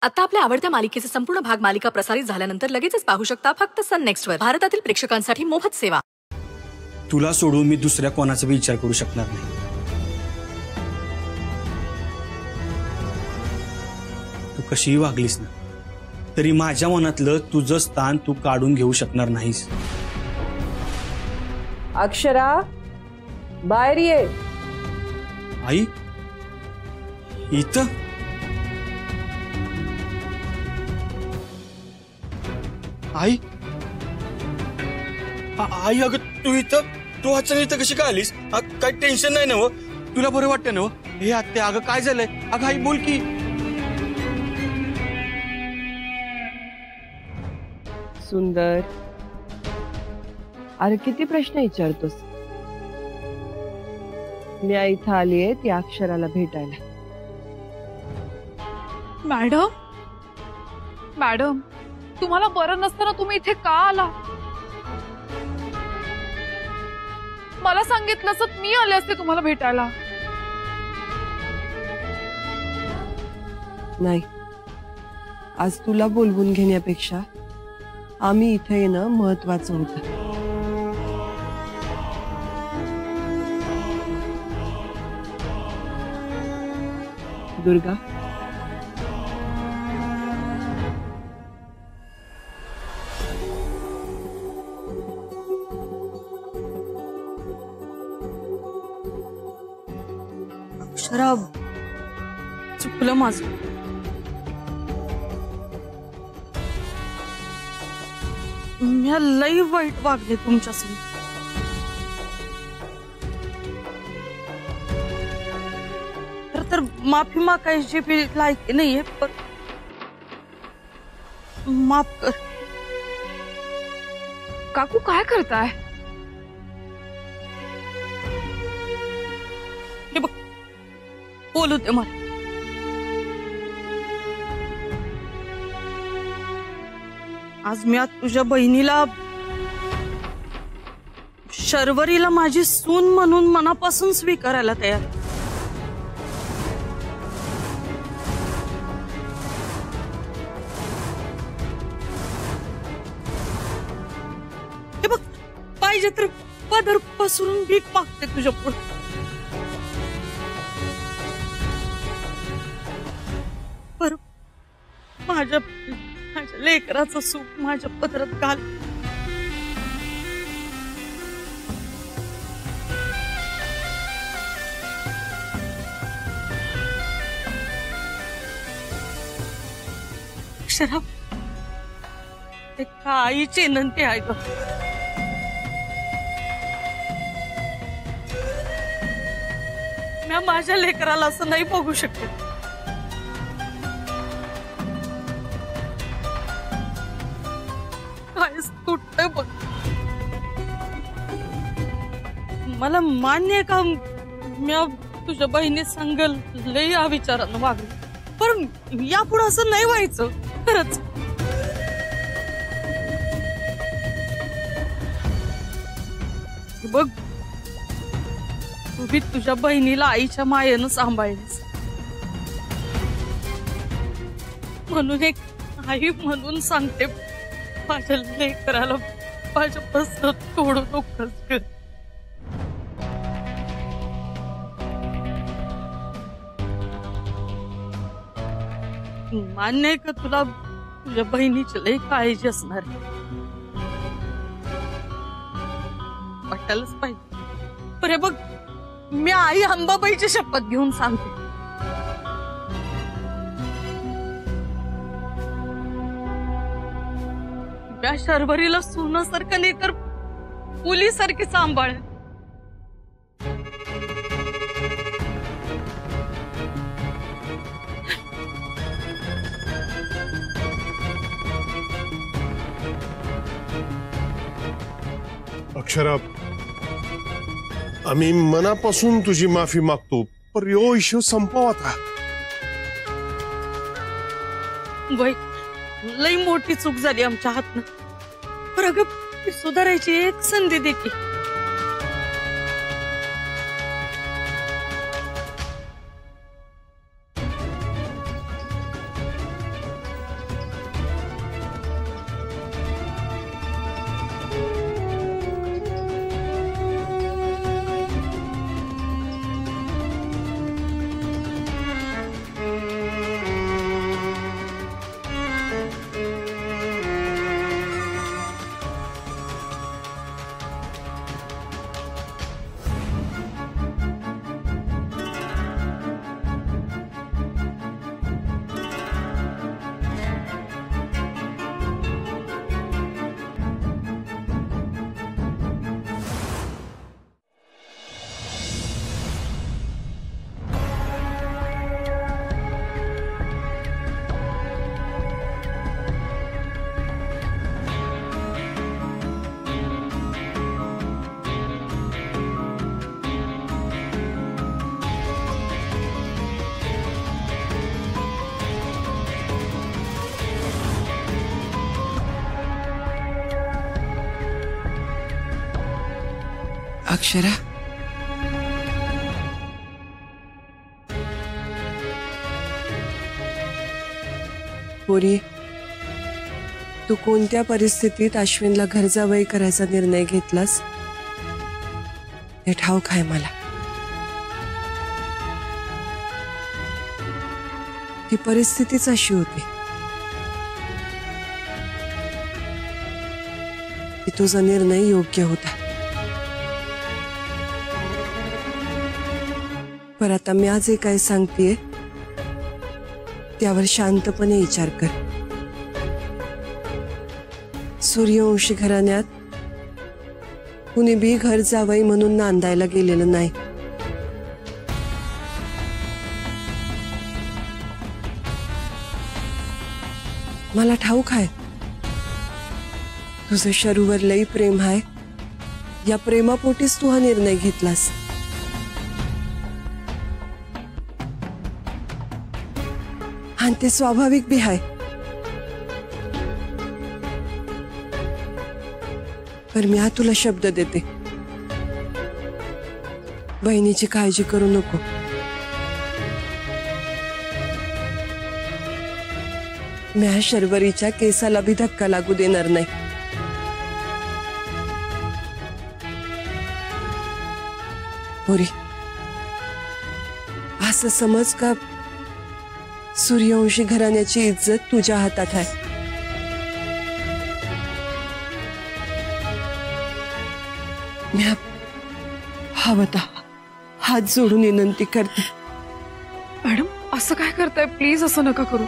आता आपल्या आवडत्या मालिकेचे संपूर्ण भाग मालिका प्रसारित झाल्यानंतर लगेचच पाहू शकता फक्त सन नेक्स्ट वर. भारतातील प्रेक्षकांसाठी मोफत सेवा. तुला सोडून मी दुसऱ्या कोणाचा विचार करू शकणार नाही. तू कशीही वागलीस ना तरी माझ्या मनातलं तुझं स्थान तू काढून घेऊ शकणार नाहीस. अक्षरा, बाहेर ये. आई इथं आई आई अगं तू अचानक इथं कशी काय आलीस? काय टेन्शन नाही ना व? तुला बरं वाटतं ना व? हे आत्या अगं काय झालंय? अगं आई बोल की. सुंदर, अरे किती प्रश्न विचारतोस. मी इथं आलीये ती अक्षराला भेटायला. मॅडम मॅडम तुम्हाला बरं नसताना तुम्ही इथे का आला? मला सांगितलं असत मी आले असते तुम्हाला भेटायला. नाही, आज तुला बोलवून घेण्यापेक्षा आम्ही इथे येणं महत्वाचं होतं. दुर्गा, अक्षरा, चुकलं माझं. मी लई वाईट वागले तुमच्यासमोर. तर माफी मागायची बी लायकी नाहीये, पण माफ कर. काकू काय करताय? हे बघ, बोलू दे मला. आज मी तुझ्या बहिणीला, शर्वरीला माझी सून म्हणून मनापासून स्वीकारायला तयार. हे बघ, पाहिजे तर पदर पसरून भीक मागते तुझ्या पुढे. पर माझ्या लेकराचं सुख माझ्या पदरात घाल. अक्षरा, एका आईची विनंती आहे ग. मी माझ्या लेकराला असं नाही बघू शकत. तुटतंय बघ. मला मान्य आहे का मी तुझ्या बहिणी संगल लई विचारानं वागली, पण यापुढे असं नाही व्हायचं. खरंच बघ, तू बी तुझ्या बहिणीला आईच्या मायेनं सांभाळलीस, म्हणून एक आई म्हणून सांगते, माझ्या लेकराला माझ्यापासून तोडू नकोस ग. मान्य आहे का तुला तुझ्या बहिणीची लई काळजी असणार? वाटायलाच पाहिजे. पण हे बघ, मी आई अंबाबाईची शपथ घेऊन सांगते, त्या शर्वरीला सोन्यासारखं नाही तर मुलीसारखी सांभाळ. अक्षरा, आम्ही मनापासून तुझी माफी मागतो, पण यो इश्यू संपव आता. वय लई मोठी चूक झाली आमच्या हातनं, पण अगं सुधारायची एक संधी दे की. अक्षरा, पोरी, तू कोणत्या परिस्थितीत अश्विनला घर जावई करायचा निर्णय घेतलास हे ठाऊक आहे मला. ती परिस्थितीच अशी होती की तुझा निर्णय योग्य होता. पर आता मी आज जे काय सांगतेय त्यावर शांतपणे विचार कर. सूर्यवंशी घराण्यात कुणी बी घर जावई म्हणून नांदायला गेलेलं नाही. मला ठाऊक आहे तुझं शरूवर लई प्रेम आहे. या प्रेमापोटीच तू हा निर्णय घेतलास. आणि ते स्वाभाविक बी आहे. पर मी तुला शब्द देते, बहिणीची काळजी करू नको. मी ह्या शर्वरीच्या केसाला बी धक्का लागू देणार नाही. पोरी, असं समज का सूर्यवंशी घराण्याची इज्जत तुझ्या हातात आहे. मी हवता हात जोडून विनंती करते. मॅडम असं काय करताय, प्लीज असं नका करू.